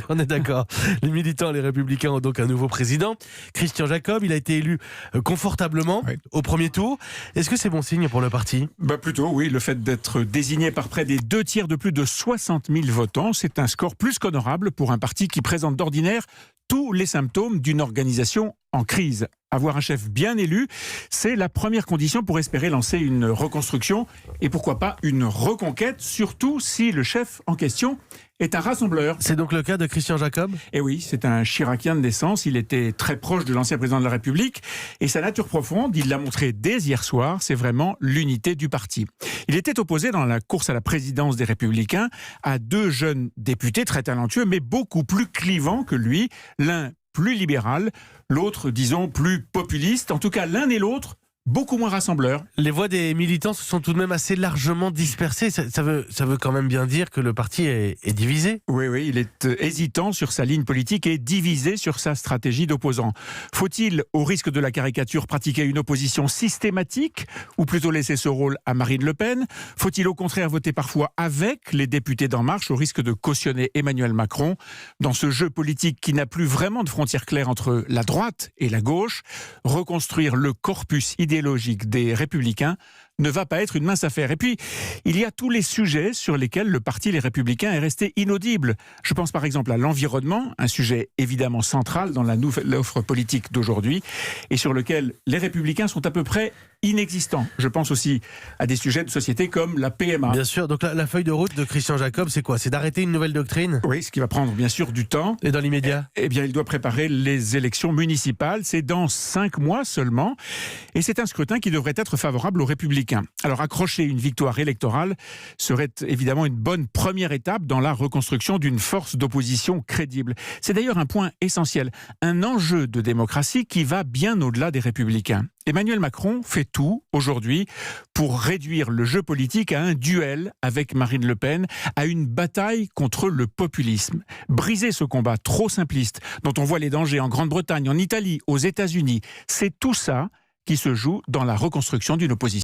On est d'accord. Les militants et les républicains ont donc un nouveau président. Christian Jacob, il a été élu confortablement Oui. au premier tour. Est-ce que c'est bon signe pour le parti ? Plutôt, oui. Le fait d'être désigné par près des 2/3 de plus de 60 000 votants, c'est un score plus qu'honorable pour un parti qui présente d'ordinaire tous les symptômes d'une organisation en crise. Avoir un chef bien élu, c'est la première condition pour espérer lancer une reconstruction et pourquoi pas une reconquête, surtout si le chef en question est un rassembleur. C'est donc le cas de Christian Jacob ? Et oui, c'est un Chiracien de naissance, il était très proche de l'ancien président de la République et sa nature profonde, il l'a montré dès hier soir, c'est vraiment l'unité du parti. Il était opposé dans la course à la présidence des Républicains à deux jeunes députés très talentueux mais beaucoup plus clivants que lui, l'un plus libéral, l'autre, disons, plus populiste. En tout cas, l'un et l'autre, beaucoup moins rassembleurs. Les voix des militants se sont tout de même assez largement dispersées. Ça veut quand même bien dire que le parti est divisé. Oui, il est hésitant sur sa ligne politique et divisé sur sa stratégie d'opposant. Faut-il, au risque de la caricature, pratiquer une opposition systématique ou plutôt laisser ce rôle à Marine Le Pen ? Faut-il au contraire voter parfois avec les députés d'En Marche au risque de cautionner Emmanuel Macron ? Dans ce jeu politique qui n'a plus vraiment de frontières claires entre la droite et la gauche, reconstruire le corpus idéologique des Républicains ne va pas être une mince affaire. Et puis, il y a tous les sujets sur lesquels le parti Les Républicains est resté inaudible. Je pense par exemple à l'environnement, un sujet évidemment central dans la nouvelle offre politique d'aujourd'hui, et sur lequel les Républicains sont à peu près inexistants. Je pense aussi à des sujets de société comme la PMA. Bien sûr, donc la feuille de route de Christian Jacob, c'est quoi ? C'est d'arrêter une nouvelle doctrine ? Oui, ce qui va prendre bien sûr du temps. Et dans l'immédiat ? Eh bien, il doit préparer les élections municipales. C'est dans 5 mois seulement. Et c'est un scrutin qui devrait être favorable aux Républicains. Alors, accrocher une victoire électorale serait évidemment une bonne première étape dans la reconstruction d'une force d'opposition crédible. C'est d'ailleurs un point essentiel, un enjeu de démocratie qui va bien au-delà des Républicains. Emmanuel Macron fait tout aujourd'hui pour réduire le jeu politique à un duel avec Marine Le Pen, à une bataille contre le populisme. Briser ce combat trop simpliste, dont on voit les dangers en Grande-Bretagne, en Italie, aux États-Unis, c'est tout ça qui se joue dans la reconstruction d'une opposition.